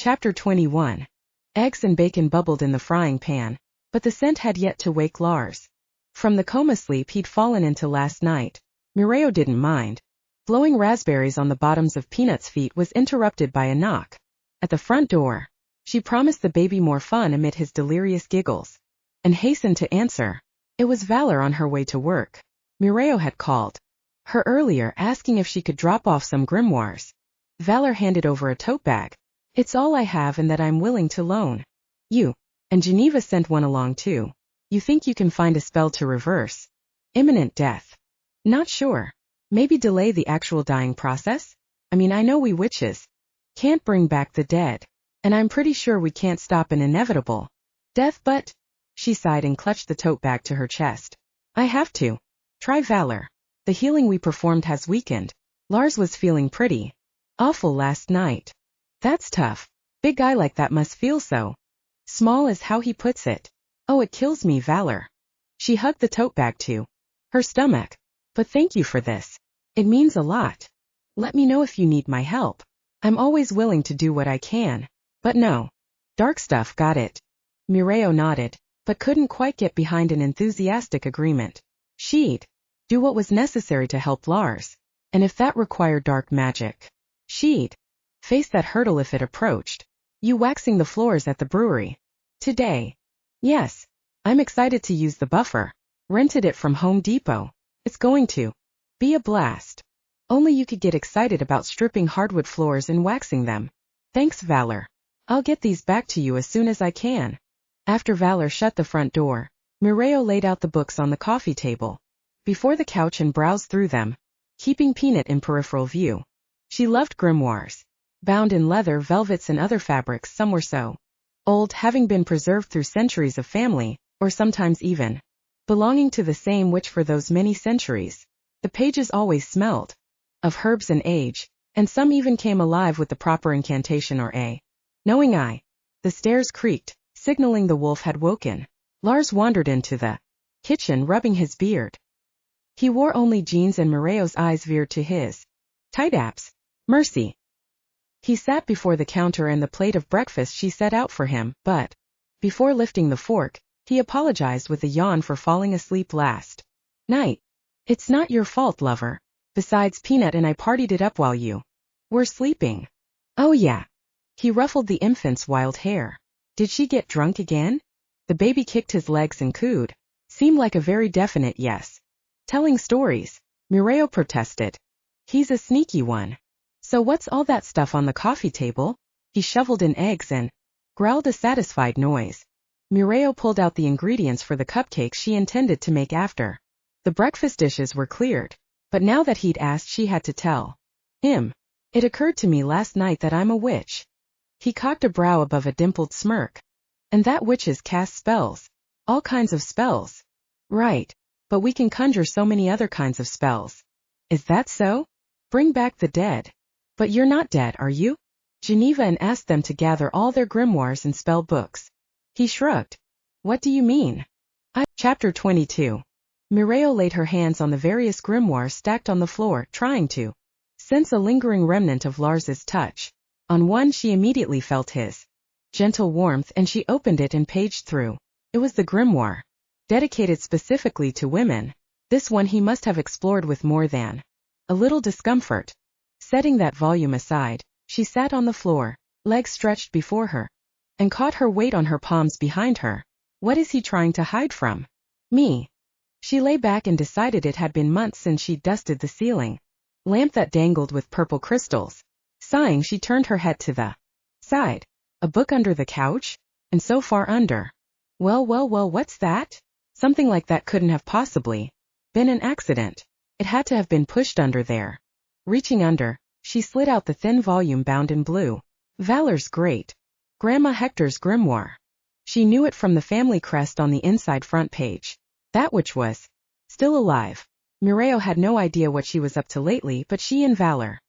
Chapter 21. Eggs and bacon bubbled in the frying pan, but the scent had yet to wake Lars. From the coma sleep he'd fallen into last night, Mireio didn't mind. Blowing raspberries on the bottoms of Peanut's feet was interrupted by a knock. At the front door. She promised the baby more fun amid his delirious giggles, and hastened to answer. It was Valor on her way to work. Mireio had called her earlier asking if she could drop off some grimoires. Valor handed over a tote bag. It's all I have and that I'm willing to loan you. And Geneva sent one along too. You think you can find a spell to reverse imminent death? Not sure. Maybe delay the actual dying process? I mean, I know we witches can't bring back the dead. And I'm pretty sure we can't stop an inevitable death, but... She sighed and clutched the tote bag to her chest. I have to. Try Valor. The healing we performed has weakened. Lars was feeling pretty awful last night. That's tough. Big guy like that must feel so small is how he puts it. Oh, it kills me, Valor. She hugged the tote bag to her stomach. But thank you for this. It means a lot. Let me know if you need my help. I'm always willing to do what I can. But no. Dark stuff, got it. Mireio nodded, but couldn't quite get behind an enthusiastic agreement. She'd do what was necessary to help Lars. And if that required dark magic, she'd face that hurdle if it approached. You waxing the floors at the brewery today? Yes. I'm excited to use the buffer. Rented it from Home Depot. It's going to be a blast. Only you could get excited about stripping hardwood floors and waxing them. Thanks, Valor. I'll get these back to you as soon as I can. After Valor shut the front door, Mireio laid out the books on the coffee table before the couch and browsed through them, keeping Peanut in peripheral view. She loved grimoires, bound in leather, velvets and other fabrics. Some were so old, having been preserved through centuries of family, or sometimes even belonging to the same witch for those many centuries. The pages always smelled of herbs and age, and some even came alive with the proper incantation or a knowing eye. The stairs creaked, signaling the wolf had woken. Lars wandered into the kitchen, rubbing his beard. He wore only jeans and Mireio's eyes veered to his tight abs. Mercy. He sat before the counter and the plate of breakfast she set out for him, but before lifting the fork, he apologized with a yawn for falling asleep last night. It's not your fault, lover. Besides, Peanut and I partied it up while you were sleeping. Oh yeah. He ruffled the infant's wild hair. Did she get drunk again? The baby kicked his legs and cooed. Seemed like a very definite yes. Telling stories. Mireio protested. He's a sneaky one. So what's all that stuff on the coffee table? He shoveled in eggs and growled a satisfied noise. Mireio pulled out the ingredients for the cupcakes she intended to make after the breakfast dishes were cleared. But now that he'd asked, she had to tell him. It occurred to me last night that I'm a witch. He cocked a brow above a dimpled smirk. And that witches cast spells. All kinds of spells. Right. But we can conjure so many other kinds of spells. Is that so? Bring back the dead. But you're not dead, are you? Geneva and asked them to gather all their grimoires and spell books. He shrugged. What do you mean? Chapter 22. Mireio laid her hands on the various grimoires stacked on the floor, trying to sense a lingering remnant of Lars's touch. On one she immediately felt his gentle warmth, and she opened it and paged through. It was the grimoire dedicated specifically to women. This one he must have explored with more than a little discomfort. Setting that volume aside, she sat on the floor, legs stretched before her, and caught her weight on her palms behind her. What is he trying to hide from me? She lay back and decided it had been months since she'd dusted the ceiling lamp that dangled with purple crystals. Sighing, she turned her head to the side. A book under the couch? And so far under. Well, what's that? Something like that couldn't have possibly been an accident. It had to have been pushed under there. Reaching under, she slid out the thin volume bound in blue. Valor's great Grandma Hector's grimoire. She knew it from the family crest on the inside front page. That witch was still alive. Mireio had no idea what she was up to lately, but she and Valor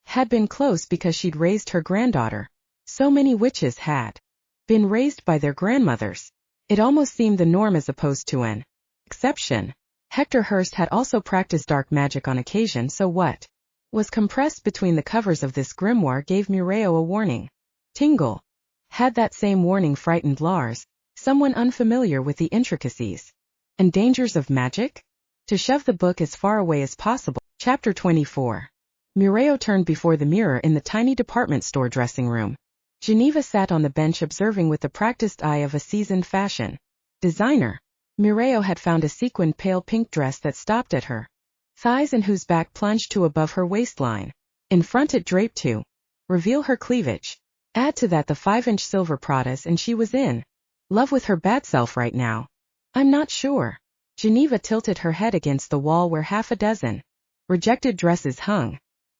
had been close because she'd raised her granddaughter. So many witches had been raised by their grandmothers. It almost seemed the norm as opposed to an exception. Hector Hurst had also practiced dark magic on occasion, so what was compressed between the covers of this grimoire gave Mireio a warning. Tingle. Had that same warning frightened Lars, someone unfamiliar with the intricacies and dangers of magic? To shove the book as far away as possible. Chapter 24. Mireio turned before the mirror in the tiny department store dressing room. Geneva sat on the bench observing with the practiced eye of a seasoned fashion designer. Mireio had found a sequined pale pink dress that stopped at her thighs and whose back plunged to above her waistline. In front it draped to reveal her cleavage. Add to that the 5-inch silver Pradas and she was in love with her bad self right now. I'm not sure. Geneva tilted her head against the wall where half a dozen rejected dresses hung.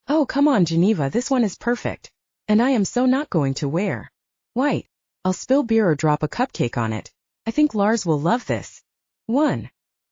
Oh, come on, Geneva, this one is perfect. And I am so not going to wear white. I'll spill beer or drop a cupcake on it. I think Lars will love this. 1.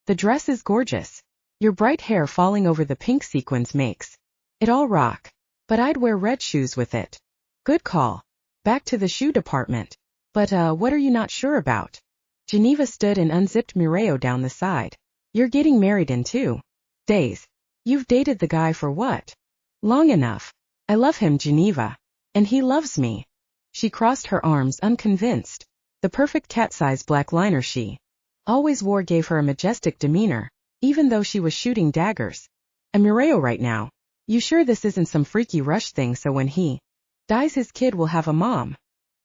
The dress is gorgeous. Your bright hair falling over the pink sequins makes it all rock. But I'd wear red shoes with it. Good call. Back to the shoe department. But what are you not sure about? Geneva stood and unzipped Mireio down the side. You're getting married in 2 days. You've dated the guy for what? Long enough. I love him, Geneva. And he loves me. She crossed her arms unconvinced. The perfect cat-size black liner she always wore gave her a majestic demeanor, even though she was shooting daggers. And Mireio right now. You sure this isn't some freaky rush thing so when he dies his kid will have a mom?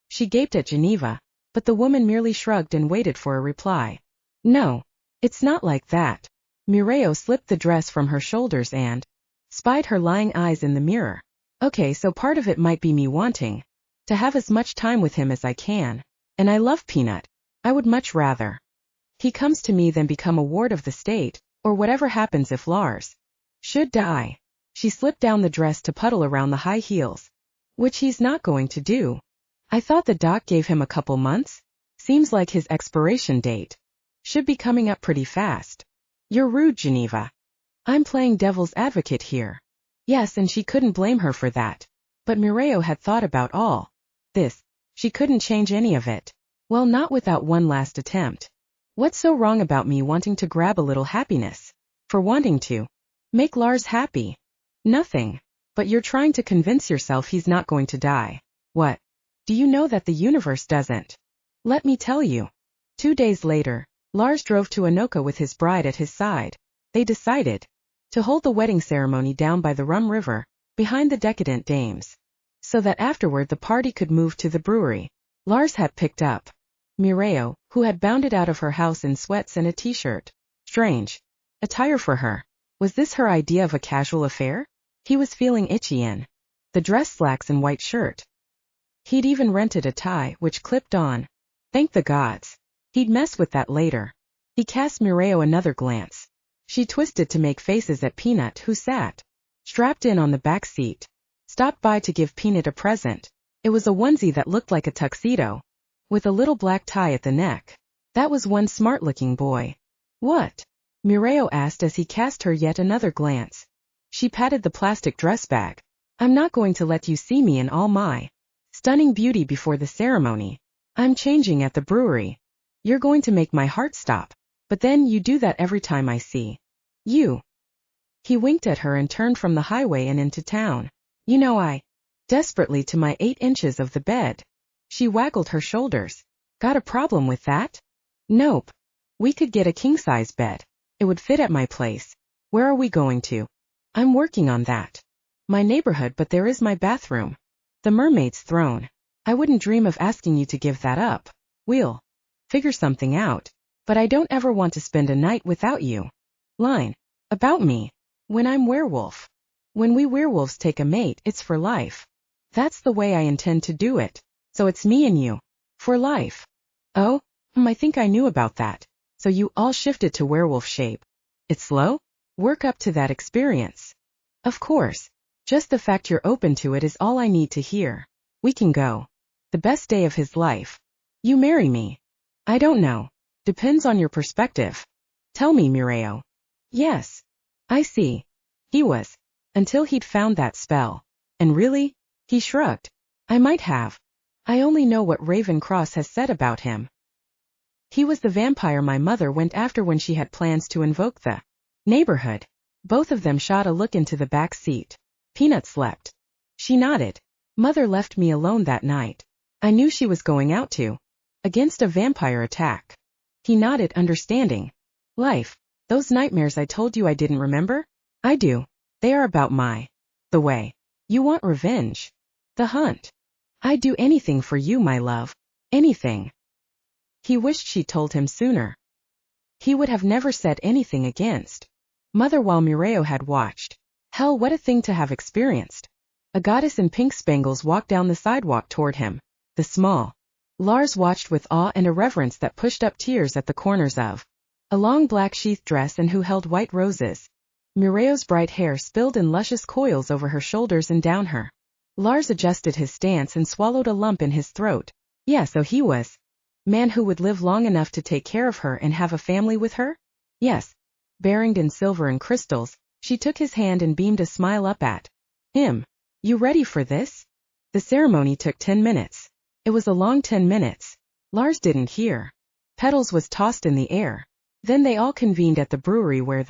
She gaped at Geneva, but the woman merely shrugged and waited for a reply. No, it's not like that. Mireio slipped the dress from her shoulders and spied her lying eyes in the mirror. Okay, so part of it might be me wanting to have as much time with him as I can. And I love Peanut. I would much rather he comes to me than become a ward of the state, or whatever happens if Lars should die. She slipped down the dress to puddle around the high heels, which he's not going to do. I thought the doc gave him a couple months. Seems like his expiration date should be coming up pretty fast. You're rude, Geneva. I'm playing devil's advocate here. Yes, and she couldn't blame her for that. But Mireio had thought about all this. She couldn't change any of it. Well, not without one last attempt. What's so wrong about me wanting to grab a little happiness? For wanting to make Lars happy? Nothing. But you're trying to convince yourself he's not going to die. What? Do you know that the universe doesn't? Let me tell you. 2 days later, Lars drove to Anoka with his bride at his side. They decided to hold the wedding ceremony down by the Rum River, behind the decadent dames, so that afterward the party could move to the brewery. Lars had picked up Mireio, who had bounded out of her house in sweats and a t-shirt. Strange attire for her. Was this her idea of a casual affair? He was feeling itchy in the dress slacks and white shirt. He'd even rented a tie, which clipped on. Thank the gods. He'd mess with that later. He cast Mireio another glance. She twisted to make faces at Peanut, who sat strapped in on the back seat. Stopped by to give Peanut a present. It was a onesie that looked like a tuxedo, with a little black tie at the neck. That was one smart-looking boy. What? Mireio asked as he cast her yet another glance. She patted the plastic dress bag. I'm not going to let you see me in all my stunning beauty before the ceremony. I'm changing at the brewery. You're going to make my heart stop. But then you do that every time I see you. He winked at her and turned from the highway and into town. You know I desperately to my 8 inches of the bed. She waggled her shoulders. Got a problem with that? Nope. We could get a king-size bed. It would fit at my place. Where are we going to? I'm working on that. My neighborhood, but there is my bathroom. The mermaid's throne. I wouldn't dream of asking you to give that up. We'll figure something out. But I don't ever want to spend a night without you. Line. About me. When I'm werewolf. When we werewolves take a mate, it's for life. That's the way I intend to do it. So it's me and you. For life. Oh, I think I knew about that. So you all shifted to werewolf shape. It's slow? Work up to that experience. Of course. Just the fact you're open to it is all I need to hear. We can go. The best day of his life. You marry me. I don't know. Depends on your perspective. Tell me, Mireio. Yes. I see. He was. Until he'd found that spell. And really? He shrugged. I might have. I only know what Raven Cross has said about him. He was the vampire my mother went after when she had plans to invoke the neighborhood. Both of them shot a look into the back seat. Peanut slept. She nodded. Mother left me alone that night. I knew she was going out to. Against a vampire attack. He nodded, understanding. Life. Those nightmares I told you I didn't remember? I do. They are about the way. You want revenge. The hunt. I'd do anything for you, my love. Anything. He wished she'd told him sooner. He would have never said anything against Mother while Mireio had watched. Hell, what a thing to have experienced. A goddess in pink spangles walked down the sidewalk toward him. The small Lars watched with awe and a reverence that pushed up tears at the corners of a long black sheath dress and who held white roses. Mireio's bright hair spilled in luscious coils over her shoulders and down her. Lars adjusted his stance and swallowed a lump in his throat. Yeah, so he was man who would live long enough to take care of her and have a family with her? Yes. Bearinged in silver and crystals, she took his hand and beamed a smile up at him. You ready for this? The ceremony took 10 minutes. It was a long 10 minutes. Lars didn't hear. Petals was tossed in the air. Then they all convened at the brewery where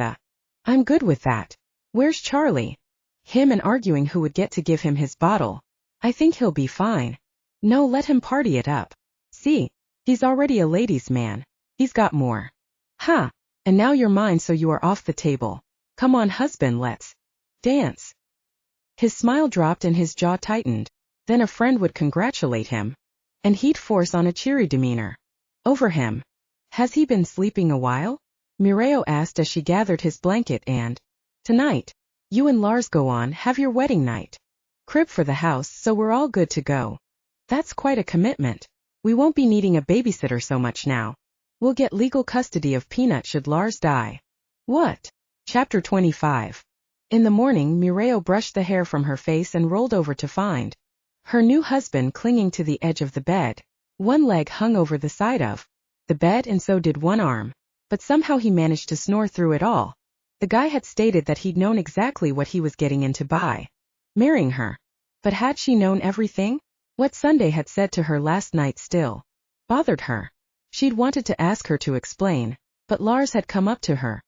I'm good with that. Where's Charlie? Him and arguing who would get to give him his bottle. I think he'll be fine. No, let him party it up. See? He's already a ladies' man. He's got more. Ha! And now you're mine, so you are off the table. Come on, husband, let's dance. His smile dropped and his jaw tightened. Then a friend would congratulate him. And he'd force on a cheery demeanor. Over him. Has he been sleeping a while? Mireio asked as she gathered his blanket and, tonight, you and Lars go on, have your wedding night. Crib for the house, so we're all good to go. That's quite a commitment. We won't be needing a babysitter so much now. We'll get legal custody of Peanut should Lars die. What? Chapter 25. In the morning, Mireio brushed the hair from her face and rolled over to find her new husband clinging to the edge of the bed. One leg hung over the side of the bed and so did one arm. But somehow he managed to snore through it all. The guy had stated that he'd known exactly what he was getting into by marrying her. But had she known everything? What Sunday had said to her last night still bothered her. She'd wanted to ask her to explain, but Lars had come up to her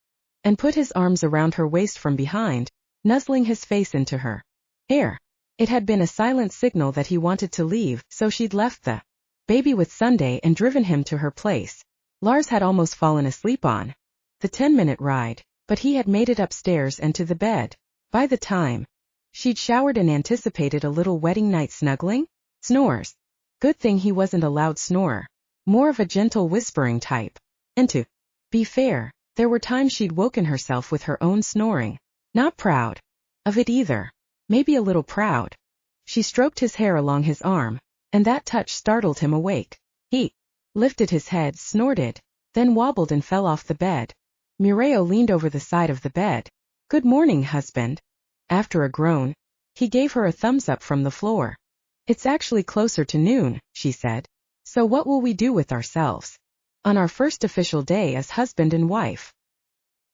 and put his arms around her waist from behind, nuzzling his face into her hair. It had been a silent signal that he wanted to leave, so she'd left the baby with Sunday and driven him to her place. Lars had almost fallen asleep on the 10-minute ride, but he had made it upstairs and to the bed. By the time she'd showered and anticipated a little wedding night snuggling, snores. Good thing he wasn't a loud snorer. More of a gentle whispering type. And to be fair, there were times she'd woken herself with her own snoring. Not proud of it either. Maybe a little proud. She stroked his hair along his arm, and that touch startled him awake. He lifted his head, snorted, then wobbled and fell off the bed. Mireio leaned over the side of the bed. Good morning, husband. After a groan, he gave her a thumbs up from the floor. It's actually closer to noon, she said. So what will we do with ourselves on our first official day as husband and wife?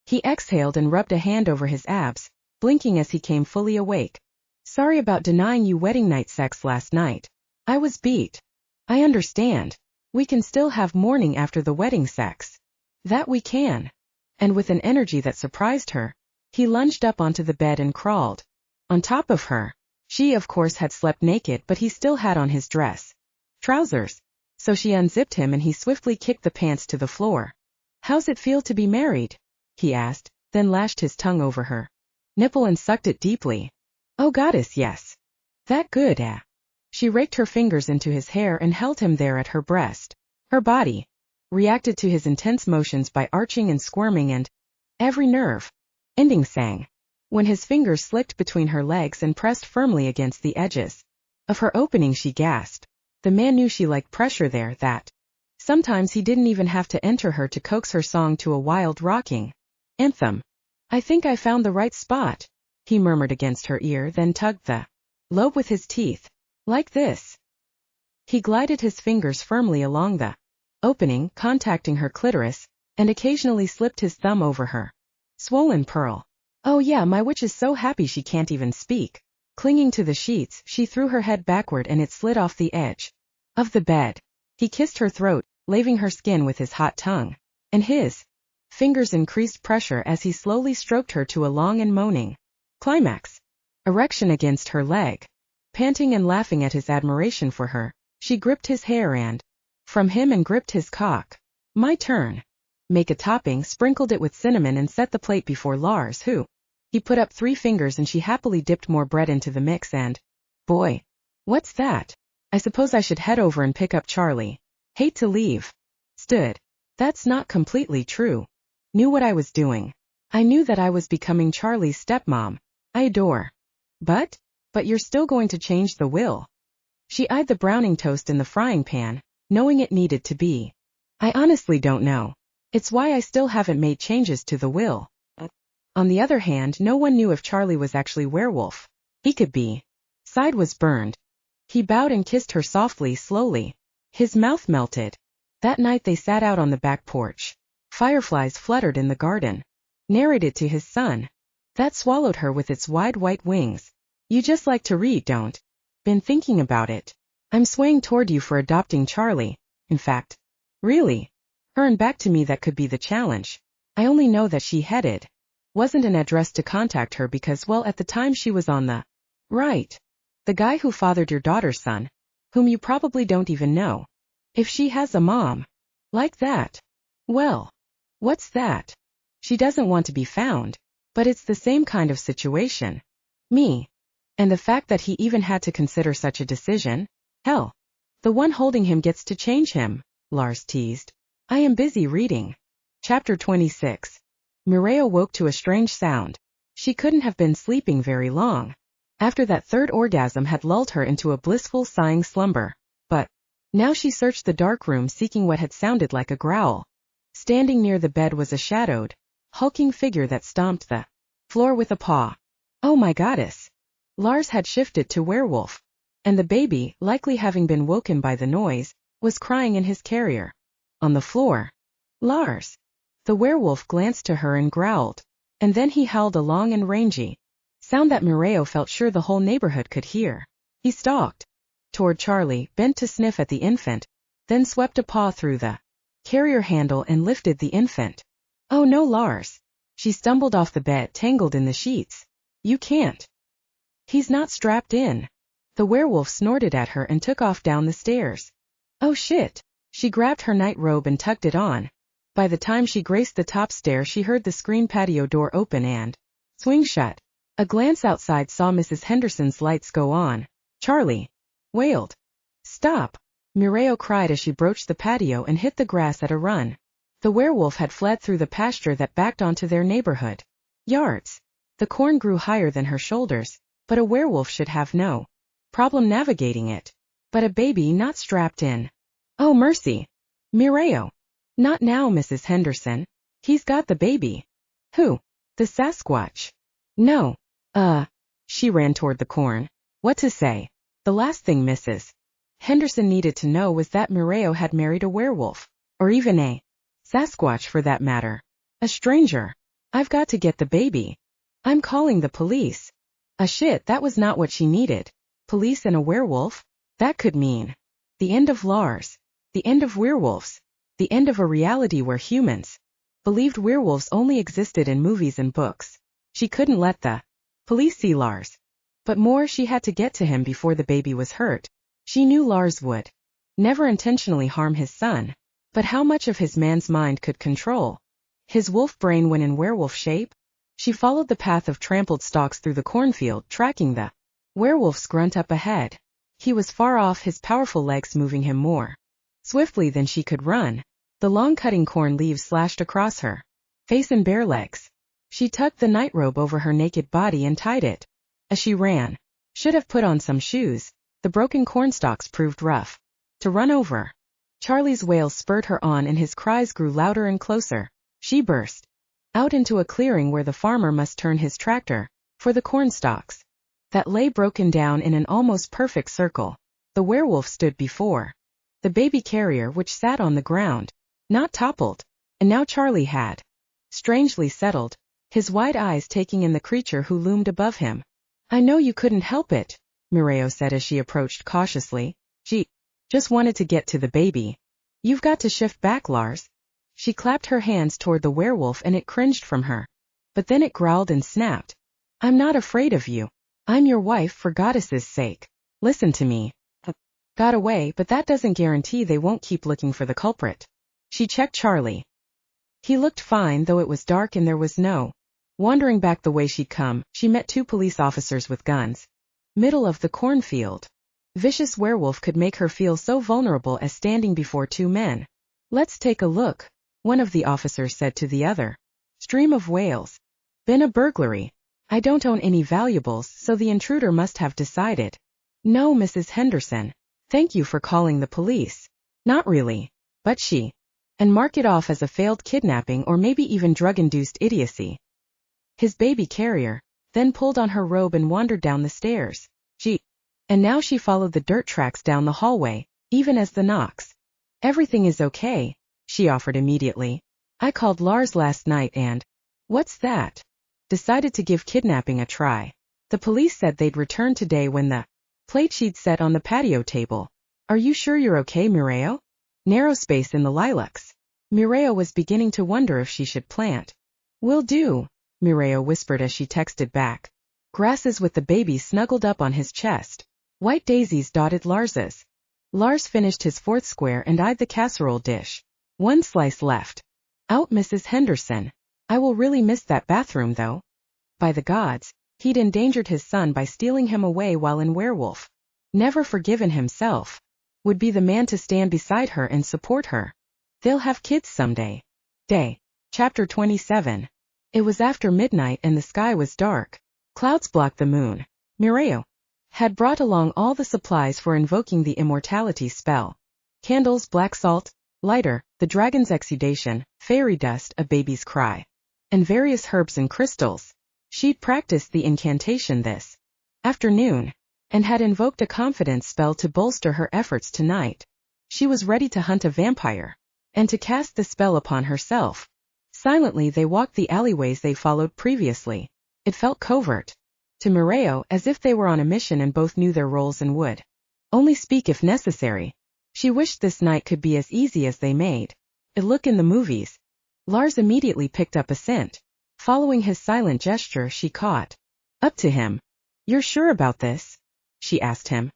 He exhaled and rubbed a hand over his abs, blinking as he came fully awake. Sorry about denying you wedding night sex last night. I was beat. I understand. We can still have morning after the wedding sex. That we can. And with an energy that surprised her, he lunged up onto the bed and crawled on top of her. She, of course, had slept naked, but he still had on his dress trousers. So she unzipped him and he swiftly kicked the pants to the floor. How's it feel to be married? He asked, then lashed his tongue over her nipple and sucked it deeply. Oh goddess, yes. That good, eh? She raked her fingers into his hair and held him there at her breast. Her body reacted to his intense motions by arching and squirming and every nerve ending sang. When his fingers slicked between her legs and pressed firmly against the edges of her opening, she gasped. The man knew she liked pressure there, that sometimes he didn't even have to enter her to coax her song to a wild rocking anthem. I think I found the right spot, he murmured against her ear, then tugged the lobe with his teeth. Like this. He glided his fingers firmly along the opening, contacting her clitoris, and occasionally slipped his thumb over her swollen pearl. Oh yeah, my witch is so happy she can't even speak. Clinging to the sheets, she threw her head backward and it slid off the edge of the bed. He kissed her throat, laving her skin with his hot tongue, and his fingers increased pressure as he slowly stroked her to a long and moaning climax. Erection against her leg. Panting and laughing at his admiration for her, She gripped his hair from him and gripped his cock. My turn. Make a topping, sprinkled it with cinnamon and set the plate before Lars, who. He put up 3 fingers and she happily dipped more bread into the mix and. Boy. What's that? I suppose I should head over and pick up Charlie. Hate to leave. Stood. That's not completely true. Knew what I was doing. I knew that I was becoming Charlie's stepmom. I adore. But you're still going to change the will. She eyed the browning toast in the frying pan, knowing it needed to be. I honestly don't know. It's why I still haven't made changes to the will. On the other hand, no one knew if Charlie was actually werewolf. He could be. Side was burned. He bowed and kissed her softly, slowly. His mouth melted. That night they sat out on the back porch. Fireflies fluttered in the garden. Narrated to his son. That swallowed her with its wide white wings. You just like to read, don't? Been thinking about it. I'm swaying toward you for adopting Charlie. In fact. Really? Her and back to me, that could be the challenge. I only know that she headed. Wasn't an address to contact her because, well, at the time she was on the. Right. The guy who fathered your daughter's son. Whom you probably don't even know. If she has a mom. Like that. Well. What's that? She doesn't want to be found. But it's the same kind of situation. Me. And the fact that he even had to consider such a decision? Hell. The one holding him gets to change him, Lars teased. I am busy reading. Chapter 26. Mireio woke to a strange sound. She couldn't have been sleeping very long. After that third orgasm had lulled her into a blissful sighing slumber. But now she searched the dark room seeking what had sounded like a growl. Standing near the bed was a shadowed, hulking figure that stomped the floor with a paw. Oh my goddess. Lars had shifted to werewolf. And the baby, likely having been woken by the noise, was crying in his carrier. On the floor. Lars. The werewolf glanced to her and growled. And then he howled a long and rangy sound that Mireio felt sure the whole neighborhood could hear. He stalked toward Charlie, bent to sniff at the infant, then swept a paw through the carrier handle and lifted the infant. Oh no, Lars. She stumbled off the bed, tangled in the sheets. You can't. He's not strapped in. The werewolf snorted at her and took off down the stairs. Oh shit. She grabbed her nightrobe and tucked it on. By the time she graced the top stair, she heard the screen patio door open and swing shut. A glance outside saw Mrs. Henderson's lights go on. Charlie wailed. Stop. Mireio cried as she broached the patio and hit the grass at a run. The werewolf had fled through the pasture that backed onto their neighborhood. Yards. The corn grew higher than her shoulders, but a werewolf should have no problem navigating it. But a baby not strapped in. Oh mercy. Mireio. Not now, Mrs. Henderson. He's got the baby. Who? The Sasquatch. No. She ran toward the corn. What to say? The last thing Mrs. Henderson needed to know was that Mireio had married a werewolf. Or even a Sasquatch for that matter. A stranger. I've got to get the baby. I'm calling the police. Shit, that was not what she needed. Police and a werewolf? That could mean the end of Lars. The end of werewolves. The end of a reality where humans believed werewolves only existed in movies and books. She couldn't let the police see Lars. But more, she had to get to him before the baby was hurt. She knew Lars would never intentionally harm his son. But how much of his man's mind could control his wolf brain when in werewolf shape? She followed the path of trampled stalks through the cornfield, tracking the werewolf's grunt up ahead. He was far off, his powerful legs moving him more swiftly than she could run. The long cutting corn leaves slashed across her face and bare legs. She tucked the nightrobe over her naked body and tied it. As she ran, should have put on some shoes. The broken cornstalks proved rough to run over. Charlie's wails spurred her on and his cries grew louder and closer. She burst out into a clearing where the farmer must turn his tractor for the cornstalks that lay broken down in an almost perfect circle. The werewolf stood before the baby carrier, which sat on the ground, not toppled. And now Charlie had strangely settled, his wide eyes taking in the creature who loomed above him. I know you couldn't help it, Mireio said as she approached cautiously. She just wanted to get to the baby. You've got to shift back, Lars. She clapped her hands toward the werewolf and it cringed from her. But then it growled and snapped. I'm not afraid of you. I'm your wife, for goddess's sake. Listen to me. got away, but that doesn't guarantee they won't keep looking for the culprit. She checked Charlie. He looked fine, though it was dark and there was no. Wandering back the way she'd come, she met 2 police officers with guns. Middle of the cornfield. Vicious werewolf could make her feel so vulnerable as standing before 2 men. Let's take a look, one of the officers said to the other. Stream of Wales. Been a burglary. I don't own any valuables, so the intruder must have decided. No, Mrs. Henderson. Thank you for calling the police. Not really. But she. And mark it off as a failed kidnapping or maybe even drug-induced idiocy. His baby carrier, then pulled on her robe and wandered down the stairs. And now she followed the dirt tracks down the hallway, even as the knocks. Everything is okay, she offered immediately. I called Lars last night and... What's that? Decided to give kidnapping a try. The police said they'd return today when the plate she'd set on the patio table. Are you sure you're okay, Mireio? Narrow space in the lilacs. Mireio was beginning to wonder if she should plant. Will do, Mireio whispered as she texted back. Grasses with the baby snuggled up on his chest. White daisies dotted Lars's. Lars finished his 4th square and eyed the casserole dish. 1 slice left. Out, Mrs. Henderson. I will really miss that bathroom, though. By the gods, he'd endangered his son by stealing him away while in Werewolf. Never forgiven himself. Would be the man to stand beside her and support her. They'll have kids someday. Day. Chapter 27. It was after midnight and the sky was dark. Clouds blocked the moon. Mireio had brought along all the supplies for invoking the immortality spell. Candles, black salt, lighter, the dragon's exudation, fairy dust, a baby's cry, and various herbs and crystals. She'd practiced the incantation this afternoon, and had invoked a confidence spell to bolster her efforts tonight. She was ready to hunt a vampire, and to cast the spell upon herself. Silently they walked the alleyways they followed previously. It felt covert to Mireio, as if they were on a mission and both knew their roles and would only speak if necessary. She wished this night could be as easy as they made it look in the movies. Lars immediately picked up a scent. Following his silent gesture, she caught up to him. You're sure about this? She asked him.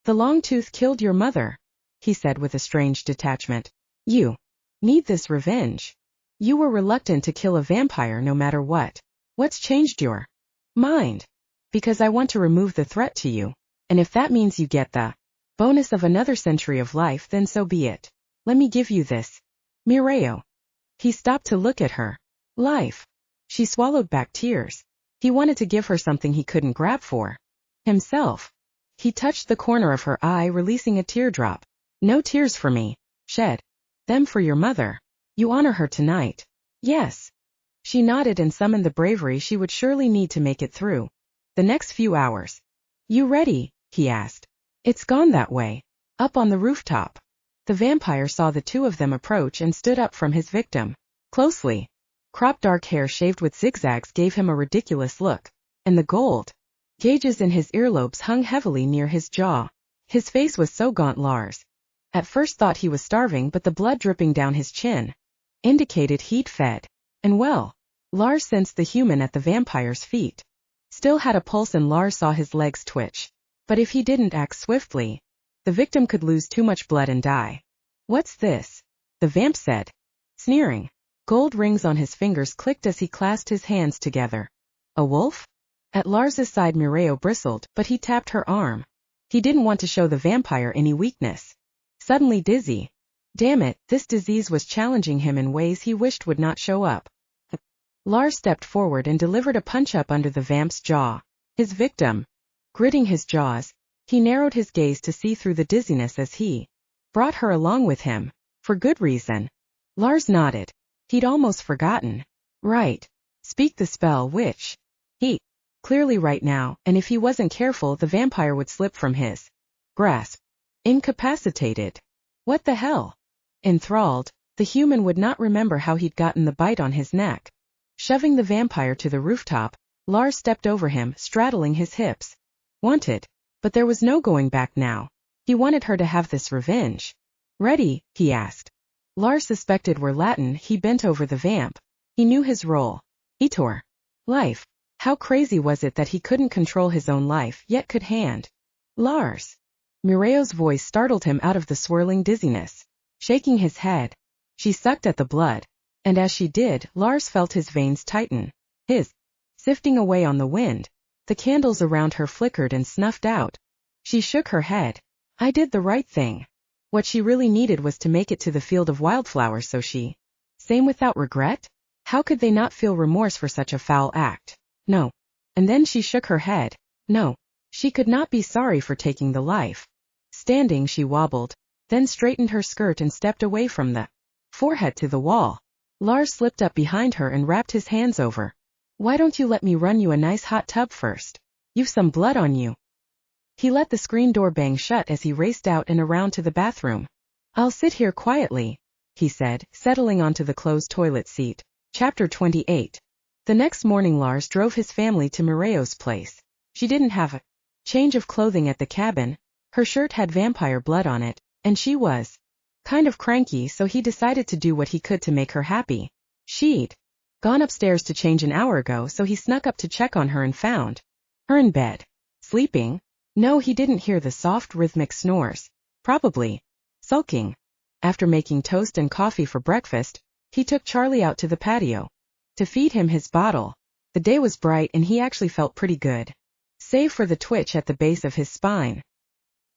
The long tooth killed your mother, he said with a strange detachment. You need this revenge. You were reluctant to kill a vampire no matter what. What's changed your mind? Because I want to remove the threat to you. And if that means you get the bonus of another century of life, then so be it. Let me give you this. Mireio. He stopped to look at her. Life. She swallowed back tears. He wanted to give her something he couldn't grab for himself. He touched the corner of her eye, releasing a teardrop. No tears for me. Shed them for your mother. You honor her tonight. Yes. She nodded and summoned the bravery she would surely need to make it through the next few hours. You ready? He asked. It's gone that way. Up on the rooftop. The vampire saw the 2 of them approach and stood up from his victim. Closely cropped dark hair shaved with zigzags gave him a ridiculous look, and the gold gauges in his earlobes hung heavily near his jaw. His face was so gaunt Lars at first thought he was starving, but the blood dripping down his chin indicated he'd fed. And well, Lars sensed the human at the vampire's feet still had a pulse, and Lars saw his legs twitch. But if he didn't act swiftly, the victim could lose too much blood and die. What's this? The vamp said, sneering. Gold rings on his fingers clicked as he clasped his hands together. A wolf? At Lars's side Mireio bristled, but he tapped her arm. He didn't want to show the vampire any weakness. Suddenly dizzy. Damn it, this disease was challenging him in ways he wished would not show up. Lars stepped forward and delivered a punch up under the vamp's jaw. His victim. Gritting his jaws, he narrowed his gaze to see through the dizziness as he brought her along with him. For good reason. Lars nodded. He'd almost forgotten. Right. Speak the spell, which he clearly right now, and if he wasn't careful the vampire would slip from his grasp. Incapacitated. What the hell? Enthralled, the human would not remember how he'd gotten the bite on his neck. Shoving the vampire to the rooftop, Lars stepped over him, straddling his hips. Wanted. But there was no going back now. He wanted her to have this revenge. Ready? He asked. Lars suspected were Latin. He bent over the vamp. He knew his role. Etor. Life. How crazy was it that he couldn't control his own life, yet could hand Lars Mireio's voice startled him out of the swirling dizziness. Shaking his head, she sucked at the blood, and as she did, Lars felt his veins tighten. His sifting away on the wind. The candles around her flickered and snuffed out. She shook her head. I did the right thing. What she really needed was to make it to the field of wildflowers, so she same without regret? How could they not feel remorse for such a foul act? No. And then she shook her head. No. She could not be sorry for taking the life. Standing, she wobbled, then straightened her skirt and stepped away from the forehead to the wall. Lars slipped up behind her and wrapped his hands over. Why don't you let me run you a nice hot tub first? You've some blood on you. He let the screen door bang shut as he raced out and around to the bathroom. I'll sit here quietly, he said, settling onto the closed toilet seat. Chapter 28. The next morning Lars drove his family to Mireio's place. She didn't have a change of clothing at the cabin. Her shirt had vampire blood on it, and she was kind of cranky, so he decided to do what he could to make her happy. She'd gone upstairs to change an hour ago, so he snuck up to check on her and found her in bed. Sleeping? No, he didn't hear the soft rhythmic snores. Probably sulking. After making toast and coffee for breakfast, he took Charlie out to the patio to feed him his bottle. The day was bright and he actually felt pretty good, save for the twitch at the base of his spine.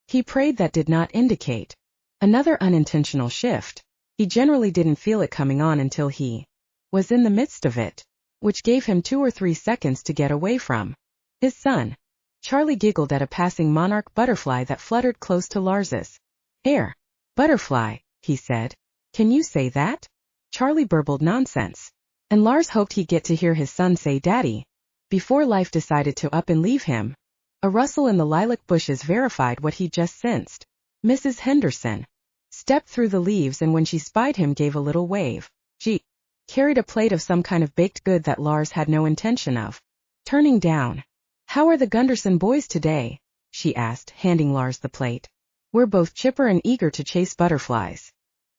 He prayed that did not indicate another unintentional shift. He generally didn't feel it coming on until he was in the midst of it, which gave him 2 or 3 seconds to get away from his son. Charlie giggled at a passing monarch butterfly that fluttered close to Lars's hair. Butterfly, he said. Can you say that? Charlie burbled nonsense. And Lars hoped he'd get to hear his son say daddy before life decided to up and leave him. A rustle in the lilac bushes verified what he'd just sensed. Mrs. Henderson stepped through the leaves and when she spied him gave a little wave. She carried a plate of some kind of baked good that Lars had no intention of turning down. How are the Gunderson boys today? She asked, handing Lars the plate. We're both chipper and eager to chase butterflies.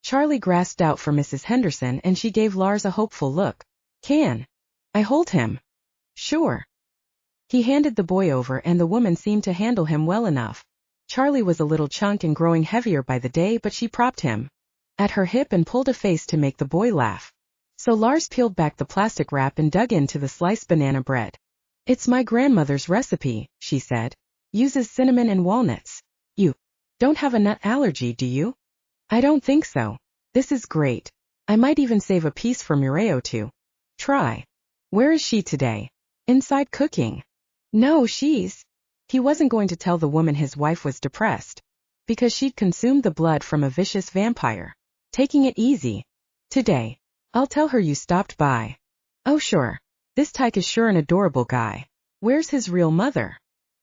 Charlie grasped out for Mrs. Henderson and she gave Lars a hopeful look. Can I hold him? Sure. He handed the boy over and the woman seemed to handle him well enough. Charlie was a little chunk and growing heavier by the day, but she propped him at her hip and pulled a face to make the boy laugh. So Lars peeled back the plastic wrap and dug into the sliced banana bread. It's my grandmother's recipe, she said. Uses cinnamon and walnuts. You don't have a nut allergy, do you? I don't think so. This is great. I might even save a piece for Mireio to try. Where is she today? Inside cooking. No, He wasn't going to tell the woman his wife was depressed, because she'd consumed the blood from a vicious vampire. Taking it easy. Today. I'll tell her you stopped by. Oh sure. This tyke is sure an adorable guy. Where's his real mother?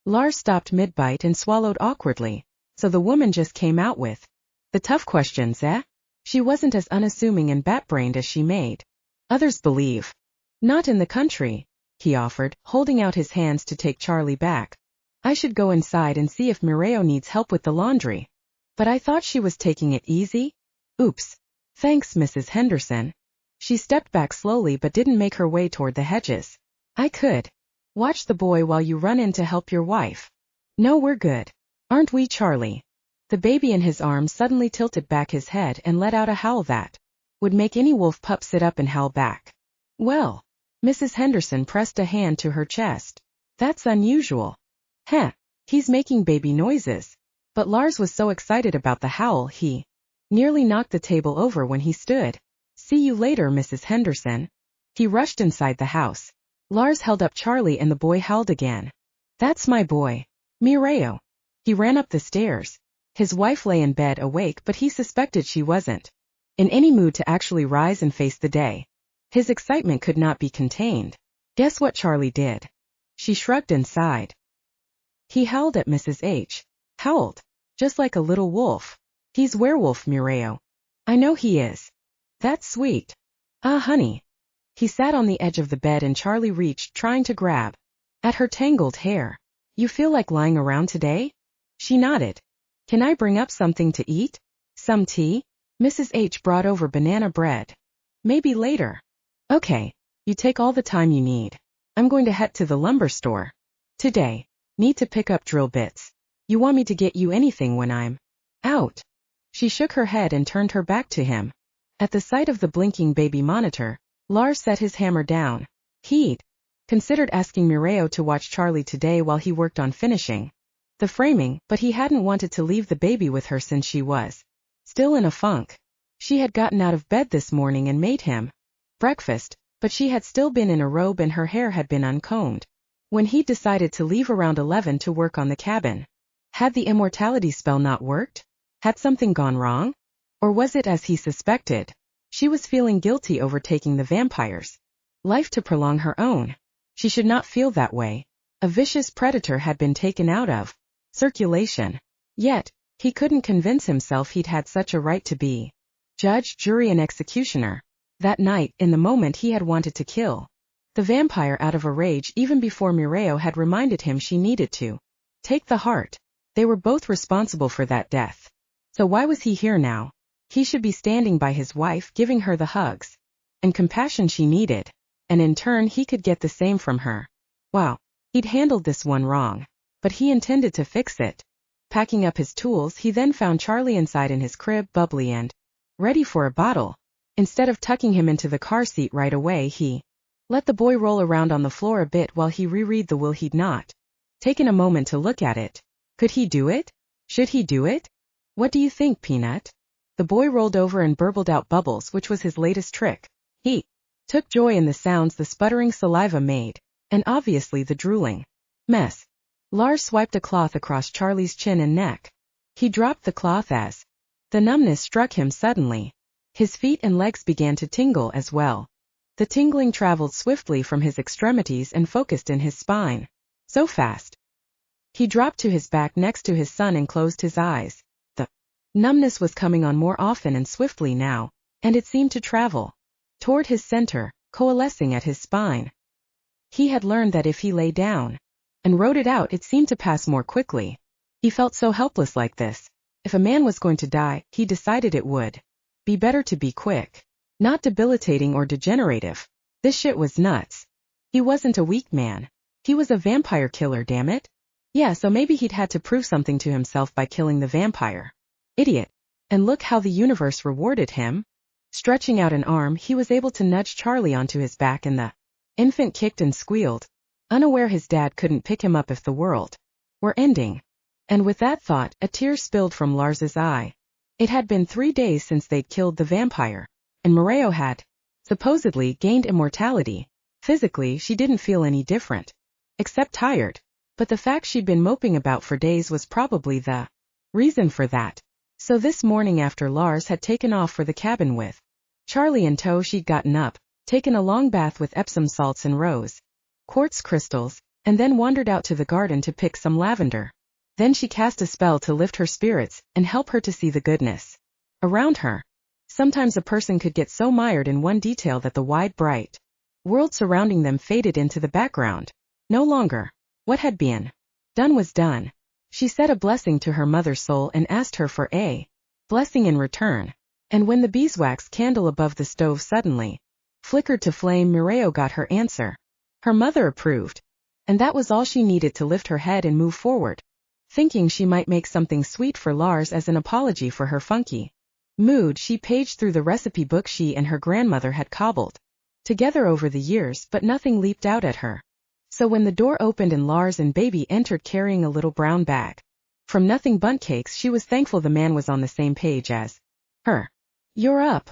Lars stopped mid-bite and swallowed awkwardly, so the woman just came out with the tough questions, eh? She wasn't as unassuming and bat-brained as she made others believe. Not in the country, he offered, holding out his hands to take Charlie back. I should go inside and see if Mireio needs help with the laundry. But I thought she was taking it easy? Oops. Thanks, Mrs. Henderson. She stepped back slowly but didn't make her way toward the hedges. I could watch the boy while you run in to help your wife. No, we're good. Aren't we, Charlie? The baby in his arms suddenly tilted back his head and let out a howl that would make any wolf pup sit up and howl back. Well, Mrs. Henderson pressed a hand to her chest. That's unusual. Heh, he's making baby noises. But Lars was so excited about the howl he nearly knocked the table over when he stood. See you later, Mrs. Henderson. He rushed inside the house. Lars held up Charlie and the boy howled again. That's my boy, Mireio. He ran up the stairs. His wife lay in bed awake, but he suspected she wasn't in any mood to actually rise and face the day. His excitement could not be contained. Guess what Charlie did? She shrugged and sighed. He howled at Mrs. H. Howled. Just like a little wolf. He's werewolf, Mireio. I know he is. That's sweet. Ah, honey. He sat on the edge of the bed and Charlie reached, trying to grab at her tangled hair. You feel like lying around today? She nodded. Can I bring up something to eat? Some tea? Mrs. H brought over banana bread. Maybe later. Okay. You take all the time you need. I'm going to head to the lumber store today. Need to pick up drill bits. You want me to get you anything when I'm out? She shook her head and turned her back to him. At the sight of the blinking baby monitor, Lars set his hammer down. He'd considered asking Mireio to watch Charlie today while he worked on finishing the framing, but he hadn't wanted to leave the baby with her since she was still in a funk. She had gotten out of bed this morning and made him breakfast, but she had still been in a robe and her hair had been uncombed when he decided to leave around 11 to work on the cabin. Had the immortality spell not worked? Had something gone wrong? Or was it as he suspected? She was feeling guilty over taking the vampire's life to prolong her own. She should not feel that way. A vicious predator had been taken out of circulation. Yet, he couldn't convince himself he'd had such a right to be judge, jury and executioner. That night, in the moment he had wanted to kill the vampire out of a rage even before Mireio had reminded him she needed to take the heart. They were both responsible for that death. So why was he here now? He should be standing by his wife, giving her the hugs and compassion she needed, and in turn he could get the same from her. Wow, he'd handled this one wrong, but he intended to fix it. Packing up his tools, he then found Charlie inside in his crib, bubbly and ready for a bottle. Instead of tucking him into the car seat right away, he let the boy roll around on the floor a bit while he reread the will he'd not taken a moment to look at it. Could he do it? Should he do it? What do you think, Peanut? The boy rolled over and burbled out bubbles, which was his latest trick. He took joy in the sounds the sputtering saliva made, and obviously the drooling mess. Lars swiped a cloth across Charlie's chin and neck. He dropped the cloth as the numbness struck him suddenly. His feet and legs began to tingle as well. The tingling traveled swiftly from his extremities and focused in his spine. So fast. He dropped to his back next to his son and closed his eyes. The numbness was coming on more often and swiftly now, and it seemed to travel toward his center, coalescing at his spine. He had learned that if he lay down and wrote it out, it seemed to pass more quickly. He felt so helpless like this. If a man was going to die, he decided it would be better to be quick, not debilitating or degenerative. This shit was nuts. He wasn't a weak man. He was a vampire killer, damn it. Yeah, so maybe he'd had to prove something to himself by killing the vampire. Idiot. And look how the universe rewarded him. Stretching out an arm, he was able to nudge Charlie onto his back and the infant kicked and squealed, unaware his dad couldn't pick him up if the world were ending. And with that thought, a tear spilled from Lars's eye. It had been 3 days since they'd killed the vampire, and Mireio had supposedly gained immortality. Physically, she didn't feel any different, except tired. But the fact she'd been moping about for days was probably the reason for that. So this morning after Lars had taken off for the cabin with Charlie in tow, she'd gotten up, taken a long bath with Epsom salts and rose quartz crystals, and then wandered out to the garden to pick some lavender. Then she cast a spell to lift her spirits and help her to see the goodness around her. Sometimes a person could get so mired in one detail that the wide, bright world surrounding them faded into the background. No longer. What had been done was done. She said a blessing to her mother's soul and asked her for a blessing in return. And when the beeswax candle above the stove suddenly flickered to flame, Mireio got her answer. Her mother approved. And that was all she needed to lift her head and move forward, thinking she might make something sweet for Lars as an apology for her funky mood. She paged through the recipe book she and her grandmother had cobbled together over the years, but nothing leaped out at her. So when the door opened and Lars and baby entered carrying a little brown bag from Nothing Bundt Cakes, she was thankful the man was on the same page as her. You're up,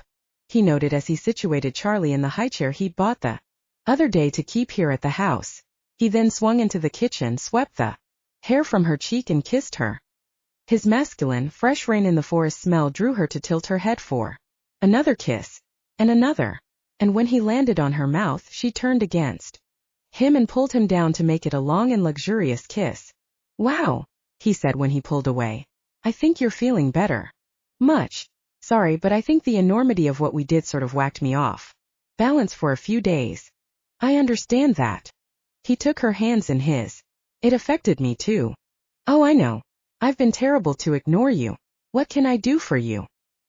he noted as he situated Charlie in the high chair he'd bought the other day to keep here at the house. He then swung into the kitchen, swept the hair from her cheek and kissed her. His masculine, fresh rain in the forest smell drew her to tilt her head for another kiss, and another. And when he landed on her mouth, she turned against him and pulled him down to make it a long and luxurious kiss. Wow, he said when he pulled away. I think you're feeling better. Much. Sorry, but I think the enormity of what we did sort of whacked me off balance for a few days. I understand that. He took her hands in his. It affected me too. Oh, I know. I've been terrible to ignore you. What can I do for you?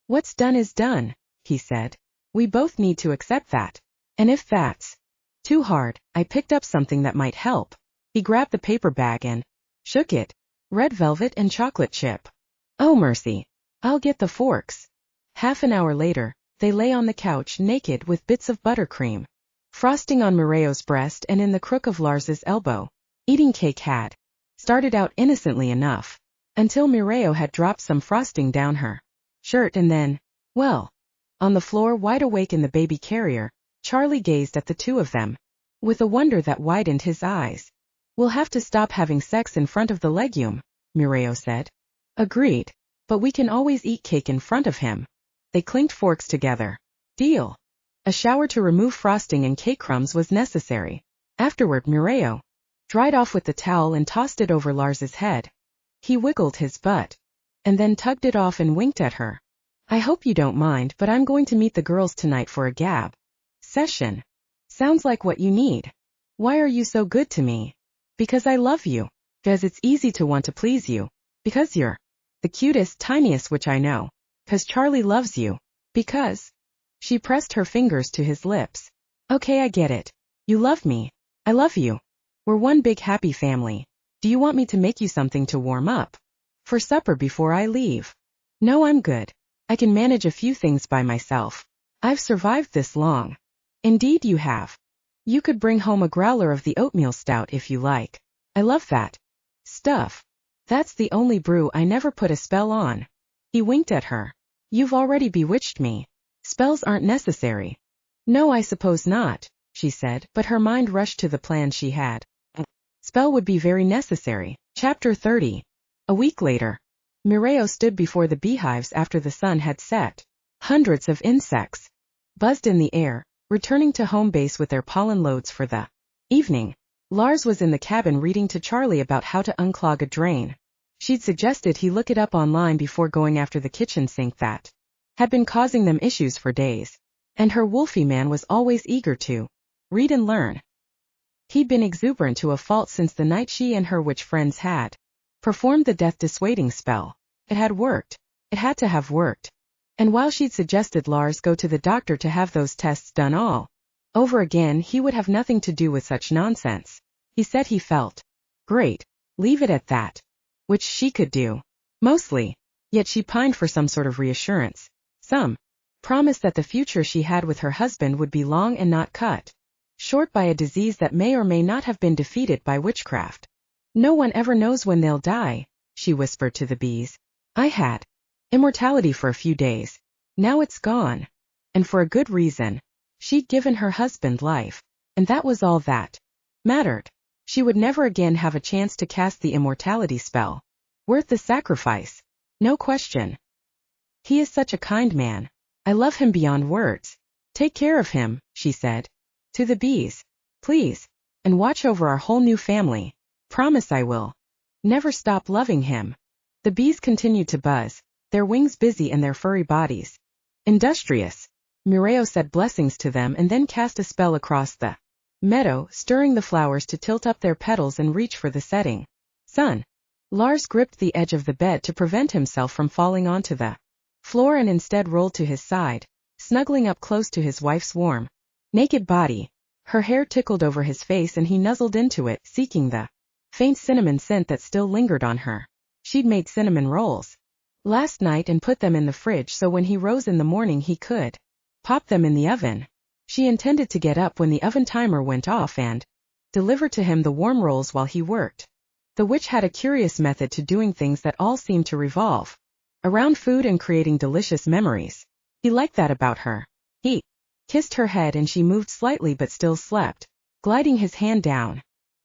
What's done is done, he said. We both need to accept that. And if that's too hard, I picked up something that might help. He grabbed the paper bag and shook it. red velvet and chocolate chip. Oh mercy. I'll get the forks. Half an hour later, they lay on the couch naked with bits of buttercream frosting on Mireio's breast and in the crook of Lars's elbow. Eating cake had started out innocently enough, until Mireio had dropped some frosting down her shirt and then, well, on the floor wide awake in the baby carrier, Charlie gazed at the two of them with a wonder that widened his eyes. We'll have to stop having sex in front of the legume, Mireio said. Agreed, but we can always eat cake in front of him. They clinked forks together. Deal. A shower to remove frosting and cake crumbs was necessary. Afterward Mireio dried off with the towel and tossed it over Lars's head. He wiggled his butt, and then tugged it off and winked at her. I hope you don't mind, but I'm going to meet the girls tonight for a gab session. Sounds like what you need. Why are you so good to me? Because I love you. Because it's easy to want to please you. Because you're the cutest, tiniest which I know. Because Charlie loves you. Because... She pressed her fingers to his lips. Okay, I get it. You love me. I love you. We're one big happy family. Do you want me to make you something to warm up for supper before I leave? No, I'm good. I can manage a few things by myself. I've survived this long. Indeed you have. You could bring home a growler of the oatmeal stout if you like. I love that stuff. That's the only brew I never put a spell on. He winked at her. You've already bewitched me. Spells aren't necessary. No, I suppose not, she said, but her mind rushed to the plan she had. A spell would be very necessary. Chapter 30. A week later, Mireio stood before the beehives after the sun had set. Hundreds of insects buzzed in the air, returning to home base with their pollen loads for the evening. Lars was in the cabin reading to Charlie about how to unclog a drain. She'd suggested he look it up online before going after the kitchen sink that had been causing them issues for days, and her wolfie man was always eager to read and learn. He'd been exuberant to a fault since the night she and her witch friends had performed the death-dissuading spell. It had worked. It had to have worked. And while she'd suggested Lars go to the doctor to have those tests done all over again, he would have nothing to do with such nonsense. He said he felt great. Leave it at that. Which she could do. Mostly. Yet she pined for some sort of reassurance. Some promise that the future she had with her husband would be long and not cut short by a disease that may or may not have been defeated by witchcraft. No one ever knows when they'll die, she whispered to the bees. I had immortality for a few days. Now it's gone. And for a good reason. She'd given her husband life. And that was all that mattered. She would never again have a chance to cast the immortality spell. Worth the sacrifice. No question. He is such a kind man. I love him beyond words. Take care of him, she said. To the bees. Please. And watch over our whole new family. Promise I will. Never stop loving him. The bees continued to buzz, their wings busy and their furry bodies industrious. Mireio said blessings to them and then cast a spell across the meadow, stirring the flowers to tilt up their petals and reach for the setting sun. Lars gripped the edge of the bed to prevent himself from falling onto the floor and instead rolled to his side, snuggling up close to his wife's warm, naked body. Her hair tickled over his face and he nuzzled into it, seeking the faint cinnamon scent that still lingered on her. She'd made cinnamon rolls last night and put them in the fridge so when he rose in the morning he could pop them in the oven. She intended to get up when the oven timer went off and deliver to him the warm rolls while he worked. The witch had a curious method to doing things that all seemed to revolve around food and creating delicious memories. He liked that about her. He kissed her head and she moved slightly but still slept, gliding his hand down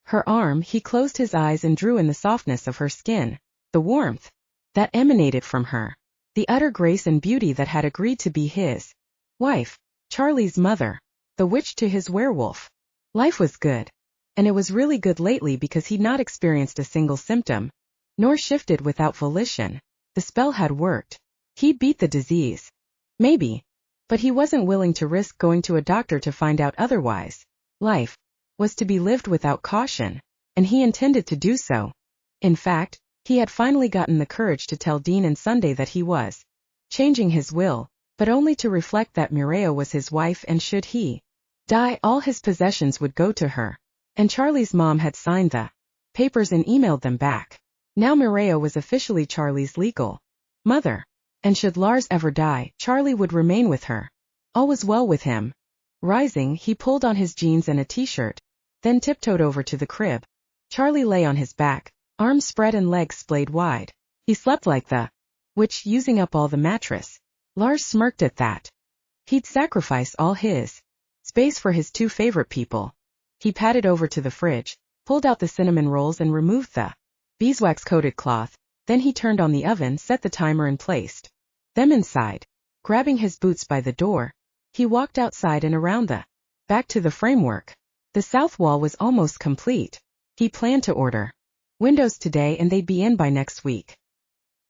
her arm. He closed his eyes and drew in the softness of her skin, the warmth that emanated from her, the utter grace and beauty that had agreed to be his wife, Charlie's mother, the witch to his werewolf. Life was good. And it was really good lately because he'd not experienced a single symptom, nor shifted without volition. The spell had worked. He'd beat the disease. Maybe. But he wasn't willing to risk going to a doctor to find out otherwise. Life was to be lived without caution, and he intended to do so. In fact, he had finally gotten the courage to tell Dean and Sunday that he was changing his will, but only to reflect that Mireio was his wife and should he die, all his possessions would go to her. And Charlie's mom had signed the papers and emailed them back. Now Mireio was officially Charlie's legal mother. And should Lars ever die, Charlie would remain with her. All was well with him. Rising, he pulled on his jeans and a t-shirt, then tiptoed over to the crib. Charlie lay on his back, arms spread and legs splayed wide. He slept like the witch, using up all the mattress. Lars smirked at that. He'd sacrifice all his space for his two favorite people. He padded over to the fridge, pulled out the cinnamon rolls and removed the beeswax-coated cloth. Then he turned on the oven, set the timer and placed them inside. Grabbing his boots by the door, he walked outside and around the back to the framework. The south wall was almost complete. He planned to order windows today and they'd be in by next week.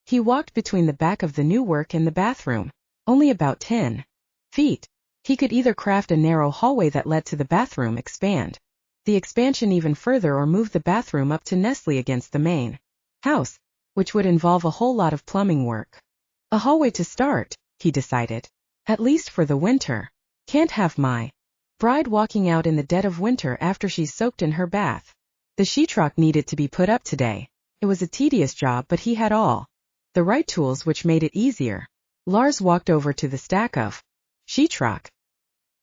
He walked between the back of the new work and the bathroom, only about 10 feet. He could either craft a narrow hallway that led to the bathroom, expand the expansion even further, or move the bathroom up to Nestle against the main house, which would involve a whole lot of plumbing work. A hallway to start, he decided. At least for the winter. Can't have my bride walking out in the dead of winter after she's soaked in her bath. The sheetrock needed to be put up today. It was a tedious job, but he had all the right tools, which made it easier. Lars walked over to the stack of sheetrock.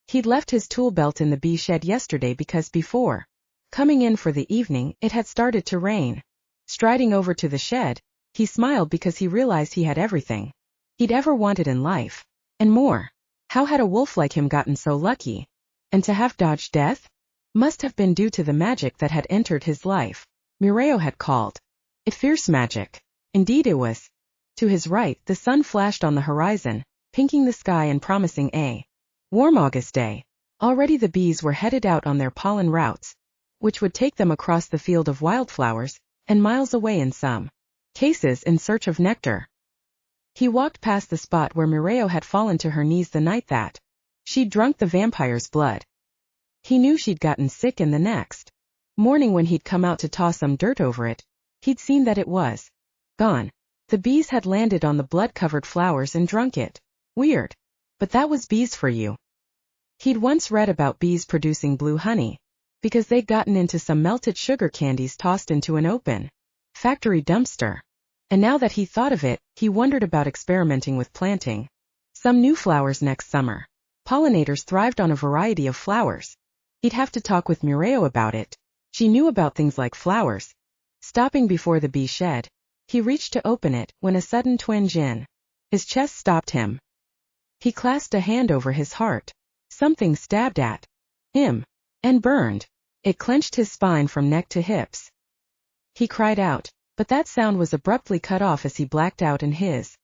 He'd left his tool belt in the bee shed yesterday because before coming in for the evening, it had started to rain. Striding over to the shed, he smiled because he realized he had everything he'd ever wanted in life. And more. How had a wolf like him gotten so lucky? And to have dodged death? Must have been due to the magic that had entered his life. Mireio had called it fierce magic. Indeed it was. To his right, the sun flashed on the horizon, pinking the sky and promising a warm August day. Already the bees were headed out on their pollen routes, which would take them across the field of wildflowers, and miles away in some cases in search of nectar. He walked past the spot where Mireio had fallen to her knees the night that she'd drunk the vampire's blood. He knew she'd gotten sick, and the next morning when he'd come out to toss some dirt over it, he'd seen that it was gone. The bees had landed on the blood-covered flowers and drunk it. Weird. But that was bees for you. He'd once read about bees producing blue honey, because they'd gotten into some melted sugar candies tossed into an open factory dumpster. And now that he thought of it, he wondered about experimenting with planting some new flowers next summer. Pollinators thrived on a variety of flowers. He'd have to talk with Mireio about it. She knew about things like flowers. Stopping before the bee shed, he reached to open it when a sudden twinge in his chest stopped him. He clasped a hand over his heart. Something stabbed at him and burned. It clenched his spine from neck to hips. He cried out, but that sound was abruptly cut off as he blacked out and his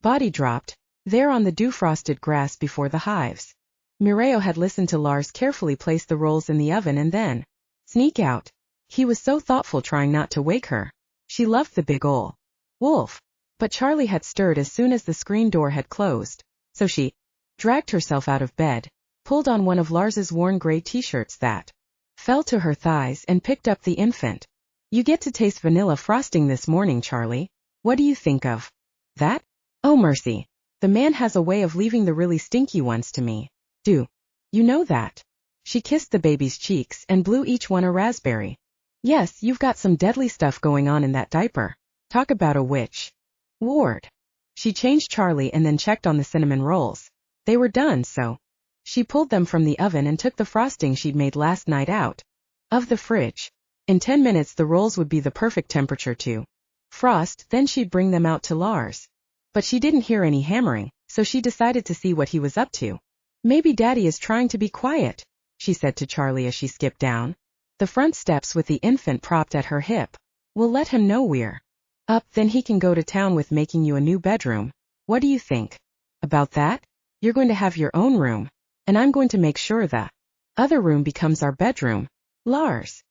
body dropped there on the dew-frosted grass before the hives. Mireio had listened to Lars carefully place the rolls in the oven and then sneak out. He was so thoughtful, trying not to wake her. She loved the big ol' wolf. But Charlie had stirred as soon as the screen door had closed, so she dragged herself out of bed, pulled on one of Lars's worn gray t-shirts that fell to her thighs, and picked up the infant. You get to taste vanilla frosting this morning, Charlie. What do you think of that? Oh mercy. The man has a way of leaving the really stinky ones to me. Do you know that? She kissed the baby's cheeks and blew each one a raspberry. Yes, you've got some deadly stuff going on in that diaper. Talk about a witch. Ward. She changed Charlie and then checked on the cinnamon rolls. They were done, so she pulled them from the oven and took the frosting she'd made last night out of the fridge. In 10 minutes the rolls would be the perfect temperature to frost, then she'd bring them out to Lars. But she didn't hear any hammering, so she decided to see what he was up to. Maybe Daddy is trying to be quiet, she said to Charlie as she skipped down the front steps with the infant propped at her hip. We'll let him know we're up, then he can go to town with making you a new bedroom. What do you think about that? You're going to have your own room, and I'm going to make sure the other room becomes our bedroom. Lars.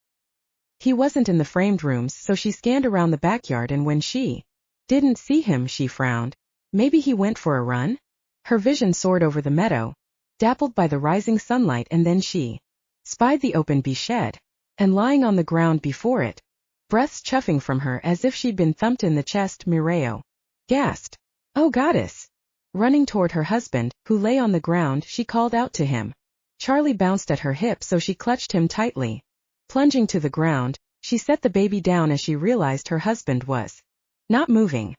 He wasn't in the framed rooms, so she scanned around the backyard, and when she didn't see him, she frowned. Maybe he went for a run? Her vision soared over the meadow, dappled by the rising sunlight, and then she spied the open bee shed, and lying on the ground before it, breaths chuffing from her as if she'd been thumped in the chest, Mireio gasped. Oh goddess! Running toward her husband, who lay on the ground, she called out to him. Charlie bounced at her hip, so she clutched him tightly. Plunging to the ground, She set the baby down as she realized her husband was not moving.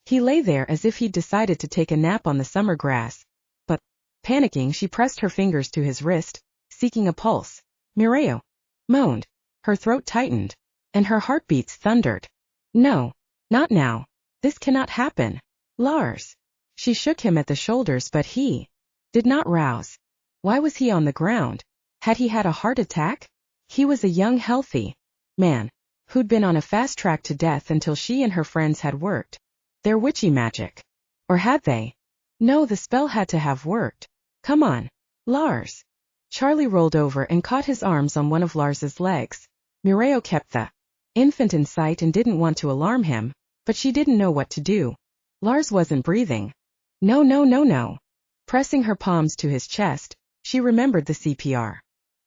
He lay there as if he'd decided to take a nap on the summer grass. But, panicking, she pressed her fingers to his wrist, seeking a pulse. Mireio moaned. Her throat tightened, and her heartbeats thundered. No, not now. This cannot happen. Lars. She shook him at the shoulders, but he did not rouse. Why was he on the ground? Had he had a heart attack? He was a young, healthy man who'd been on a fast track to death until she and her friends had worked their witchy magic. Or had they? No, the spell had to have worked. Come on, Lars. Charlie rolled over and caught his arms on one of Lars's legs. Mireio kept the infant in sight and didn't want to alarm him, but she didn't know what to do. Lars wasn't breathing. No, no, no, no. Pressing her palms to his chest, she remembered the CPR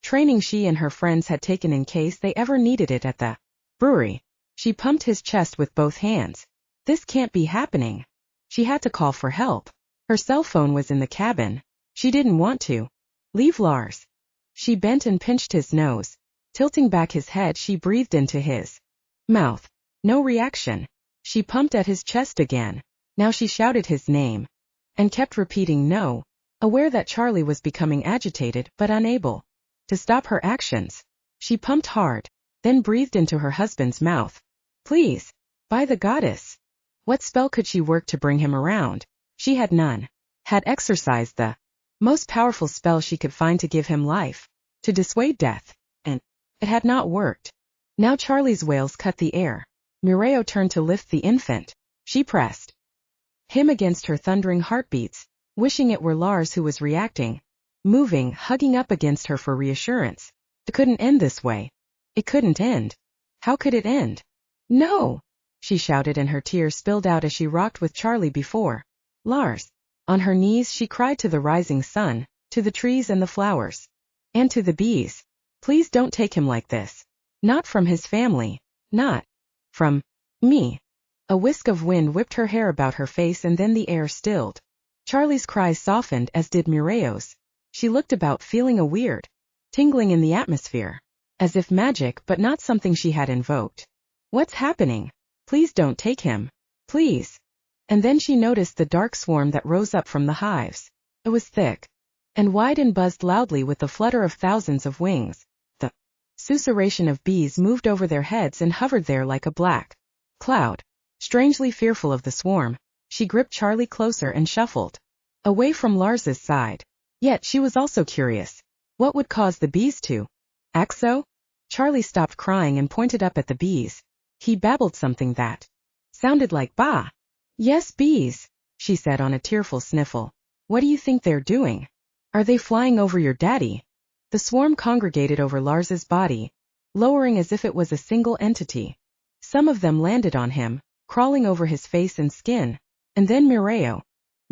training she and her friends had taken in case they ever needed it at the brewery. She pumped his chest with both hands. This can't be happening. She had to call for help. Her cell phone was in the cabin. She didn't want to leave Lars. She bent and pinched his nose. Tilting back his head, she breathed into his mouth. No reaction. She pumped at his chest again. Now she shouted his name and kept repeating no, aware that Charlie was becoming agitated but unable to stop her actions. She pumped hard, then breathed into her husband's mouth. Please, by the goddess. What spell could she work to bring him around? She had none. Had exercised the most powerful spell she could find to give him life, to dissuade death, and it had not worked. Now Charlie's wails cut the air. Mireio turned to lift the infant. She pressed him against her thundering heartbeats, wishing it were Lars who was reacting, moving, hugging up against her for reassurance. It couldn't end this way. It couldn't end. How could it end? No, she shouted, and her tears spilled out as she rocked with Charlie before Lars. On her knees she cried to the rising sun, to the trees and the flowers, and to the bees. Please don't take him like this. Not from his family. Not from me. A whisk of wind whipped her hair about her face, and then the air stilled. Charlie's cries softened, as did Mireio's. She looked about, feeling a weird tingling in the atmosphere, as if magic but not something she had invoked. What's happening? Please don't take him. Please. And then she noticed the dark swarm that rose up from the hives. It was thick and wide and buzzed loudly with the flutter of thousands of wings. The susurration of bees moved over their heads and hovered there like a black cloud. Strangely fearful of the swarm, she gripped Charlie closer and shuffled away from Lars's side. Yet she was also curious. What would cause the bees to act so? Charlie stopped crying and pointed up at the bees. He babbled something that sounded like bah. Yes, bees, she said on a tearful sniffle. What do you think they're doing? Are they flying over your daddy? The swarm congregated over Lars's body, lowering as if it was a single entity. Some of them landed on him, crawling over his face and skin, and then Mireio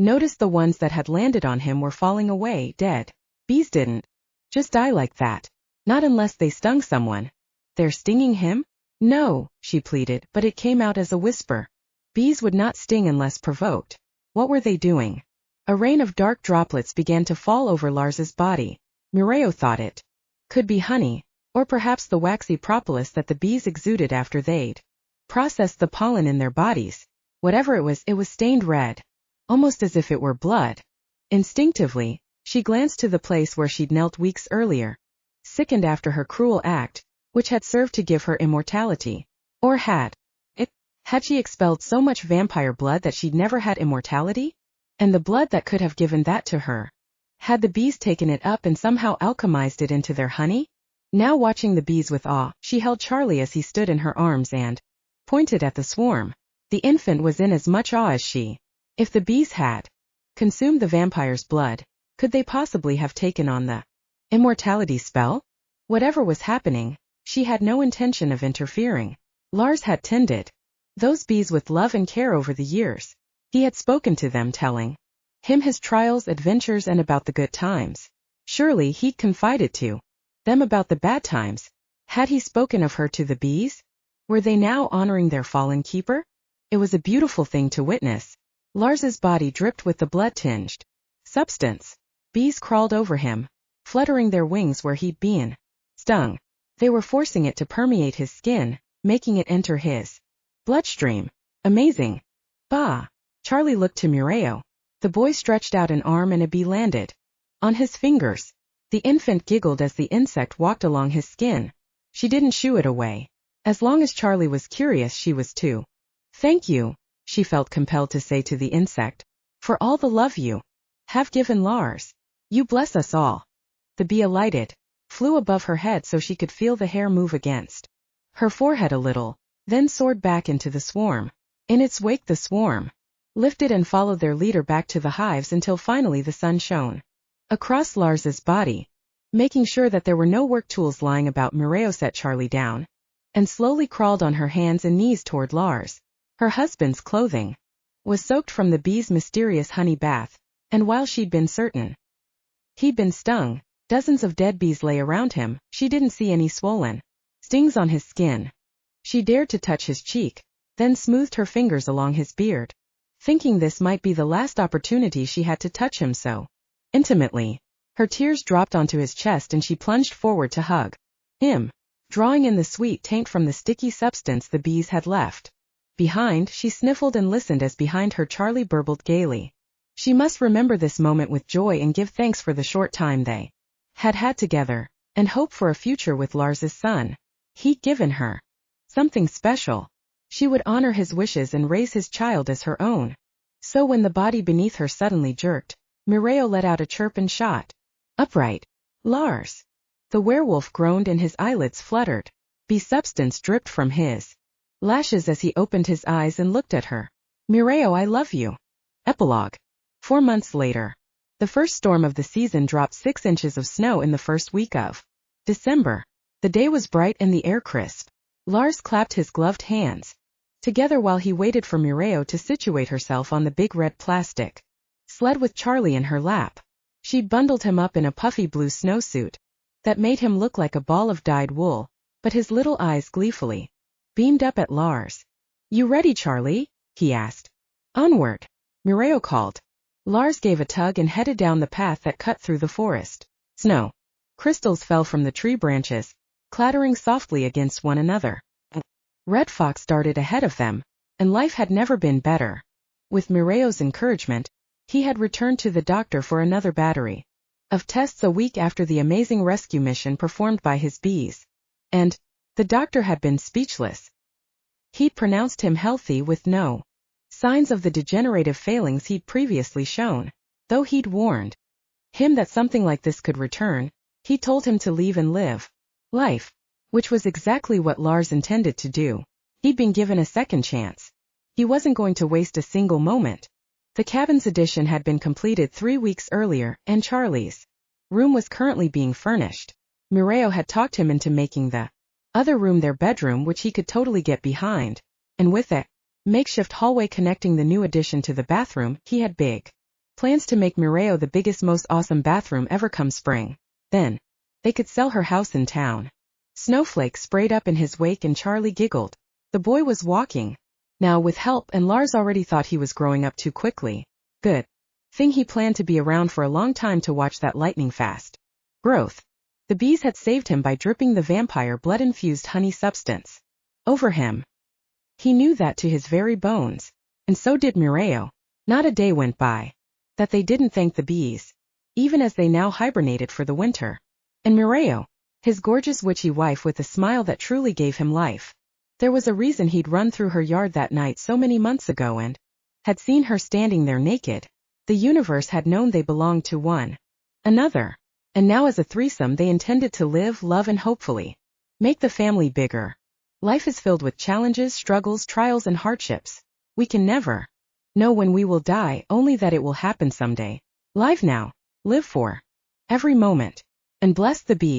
noticed the ones that had landed on him were falling away, dead. Bees didn't just die like that. Not unless they stung someone. They're stinging him? No, she pleaded, but it came out as a whisper. Bees would not sting unless provoked. What were they doing? A rain of dark droplets began to fall over Lars's body. Mireio thought it could be honey, or perhaps the waxy propolis that the bees exuded after they'd processed the pollen in their bodies. Whatever it was stained red, almost as if it were blood. Instinctively, she glanced to the place where she'd knelt weeks earlier, sickened after her cruel act, which had served to give her immortality. Or had she expelled so much vampire blood that she'd never had immortality? And the blood that could have given that to her? Had the bees taken it up and somehow alchemized it into their honey? Now, watching the bees with awe, she held Charlie as he stood in her arms and pointed at the swarm. The infant was in as much awe as she. If the bees had consumed the vampire's blood, could they possibly have taken on the immortality spell? Whatever was happening, she had no intention of interfering. Lars had tended those bees with love and care over the years. He had spoken to them, telling him his trials, adventures, and about the good times. Surely he'd confided to them about the bad times. Had he spoken of her to the bees? Were they now honoring their fallen keeper? It was a beautiful thing to witness. Lars's body dripped with the blood-tinged substance. Bees crawled over him, fluttering their wings where he'd been stung. They were forcing it to permeate his skin, making it enter his bloodstream. Amazing. Bah! Charlie looked to Mireio. The boy stretched out an arm and a bee landed on his fingers. The infant giggled as the insect walked along his skin. She didn't shoo it away. As long as Charlie was curious, she was too. Thank you, she felt compelled to say to the insect, for all the love you have given Lars. You bless us all. The bee alighted, flew above her head so she could feel the hair move against her forehead a little, then soared back into the swarm. In its wake the swarm lifted and followed their leader back to the hives until finally the sun shone across Lars's body. Making sure that there were no work tools lying about, Mireio set Charlie down and slowly crawled on her hands and knees toward Lars. Her husband's clothing was soaked from the bee's mysterious honey bath, and while she'd been certain he'd been stung, dozens of dead bees lay around him, she didn't see any swollen stings on his skin. She dared to touch his cheek, then smoothed her fingers along his beard, thinking this might be the last opportunity she had to touch him so intimately. Her tears dropped onto his chest and she plunged forward to hug him, drawing in the sweet taint from the sticky substance the bees had left behind. She sniffled and listened as behind her Charlie burbled gaily. She must remember this moment with joy and give thanks for the short time they had had together, and hope for a future with Lars's son. He'd given her something special. She would honor his wishes and raise his child as her own. So when the body beneath her suddenly jerked, Mireio let out a chirp and shot upright. Lars! The werewolf groaned and his eyelids fluttered. Bee substance dripped from his lashes as he opened his eyes and looked at her. Mireio, I love you. Epilogue. 4 months later. The first storm of the season dropped 6 inches of snow in the first week of December. The day was bright and the air crisp. Lars clapped his gloved hands together while he waited for Mireio to situate herself on the big red plastic sled with Charlie in her lap. She'd bundled him up in a puffy blue snowsuit that made him look like a ball of dyed wool, but his little eyes gleefully beamed up at Lars. You ready, Charlie? He asked. Onward, Mireio called. Lars gave a tug and headed down the path that cut through the forest. Snow crystals fell from the tree branches, clattering softly against one another. Red Fox darted ahead of them, and life had never been better. With Mireio's encouragement, he had returned to the doctor for another battery of tests a week after the amazing rescue mission performed by his bees. And the doctor had been speechless. He'd pronounced him healthy with no signs of the degenerative failings he'd previously shown. Though he'd warned him that something like this could return, he told him to leave and live life, which was exactly what Lars intended to do. He'd been given a second chance. He wasn't going to waste a single moment. The cabin's addition had been completed 3 weeks earlier, and Charlie's room was currently being furnished. Mireio had talked him into making the other room their bedroom, which he could totally get behind, and with a makeshift hallway connecting the new addition to the bathroom, he had big plans to make Mireio the biggest, most awesome bathroom ever come spring. Then they could sell her house in town. Snowflakes sprayed up in his wake and Charlie giggled. The boy was walking now with help, and Lars already thought he was growing up too quickly. Good thing he planned to be around for a long time to watch that lightning-fast growth. The bees had saved him by dripping the vampire blood-infused honey substance over him. He knew that to his very bones, and so did Mireio. Not a day went by that they didn't thank the bees, even as they now hibernated for the winter. And Mireio, his gorgeous witchy wife with a smile that truly gave him life. There was a reason he'd run through her yard that night so many months ago and had seen her standing there naked. The universe had known they belonged to one another, and now as a threesome they intended to live, love, and hopefully make the family bigger. Life is filled with challenges, struggles, trials, and hardships. We can never know when we will die, only that it will happen someday. Live now, live for every moment, and bless the bees.